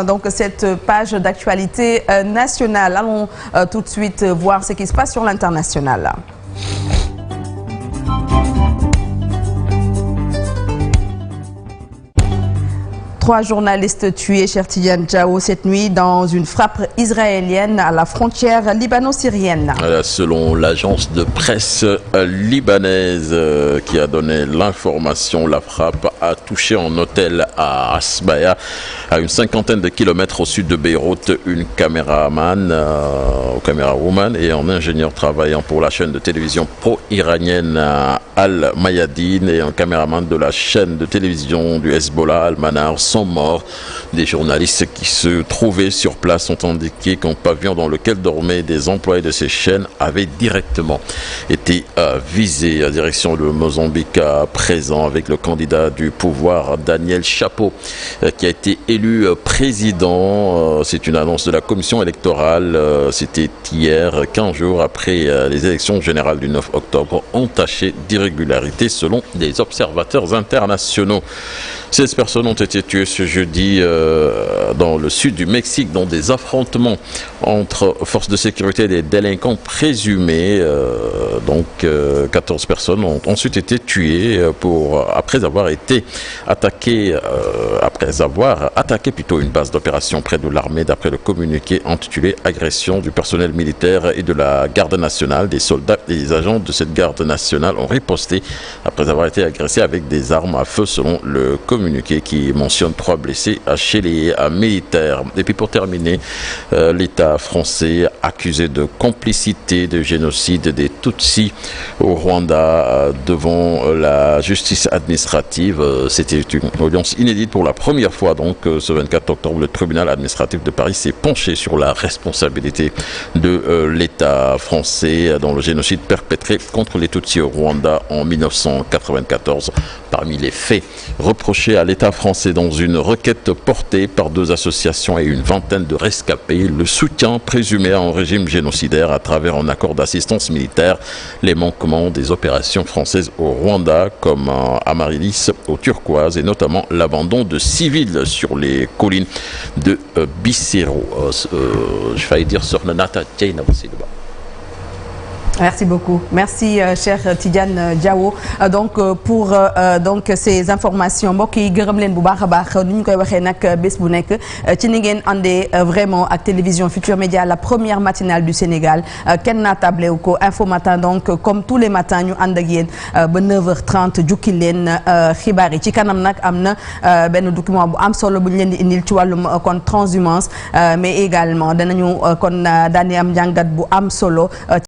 Donc cette page d'actualité nationale. Allons tout de suite voir ce qui se passe sur l'international. 3 journalistes tués, Cheikh Tidiane Diawo, cette nuit dans une frappe israélienne à la frontière libano-syrienne. Selon l'agence de presse libanaise qui a donné l'information, la frappe a touché un hôtel à Asbaya, à une 50aine de kilomètres au sud de Beyrouth. Une camérawoman et un ingénieur travaillant pour la chaîne de télévision pro-iranienne Al-Mayadine et un caméraman de la chaîne de télévision du Hezbollah Al-Manar sont morts. Des journalistes qui se trouvaient sur place ont indiqué qu'un pavillon dans lequel dormaient des employés de ces chaînes avait directement été visé. La direction de Mozambique à présent avec le candidat du pouvoir Daniel Chapo qui a été élu président. C'est une annonce de la commission électorale. C'était hier, 15 jours après les élections générales du 9 octobre entachées d'irrégularités selon des observateurs internationaux. 16 personnes ont été tuées ce jeudi dans le sud du Mexique dans des affrontements entre forces de sécurité et des délinquants présumés. 14 personnes ont ensuite été tuées après avoir attaqué plutôt une base d'opération près de l'armée, d'après le communiqué intitulé Agression du personnel militaire et de la garde nationale. Des soldats et des agents de cette garde nationale ont riposté après avoir été agressés avec des armes à feu selon le communiqué qui mentionne 3 blessés chez les militaires. Et puis pour terminer, l'État français accusé de complicité de génocide des Tutsis au Rwanda devant la justice administrative. C'était une audience inédite pour la première fois. Donc ce 24 octobre, le tribunal administratif de Paris s'est penché sur la responsabilité de l'État français dans le génocide perpétré contre les Tutsis au Rwanda en 1994. Parmi les faits reprochés à l'État français dans une requête portée par 2 associations et une vingtaine de rescapés, le soutien présumé à un régime génocidaire à travers un accord d'assistance militaire, les manquements des opérations françaises au Rwanda comme à Marilis, au Turquoise et notamment l'abandon de civils sur les collines de Bicero. Je failli dire sur le Nata Tchaïna aussi là-bas. Merci beaucoup. Merci cher Tidiane Diawo. Donc pour ces informations mbokk yi gërëm leen bu baax a baax ni ñu koy waxee nag bés bu nekk ci ni ngeen àndee vraiment ak télévision Futur Média, la première matinale du Sénégal. Kenn naatable wu ko Info Matin, donc comme tous les matins ñu ànd ak yéen ba 9h30 jukki leen xibaar yi. Ci kanam nag am na benn document bu am solo bu ñu leen di indil ci wàllum kon transhumance mais également danañu kon daani am njàngat bu am solo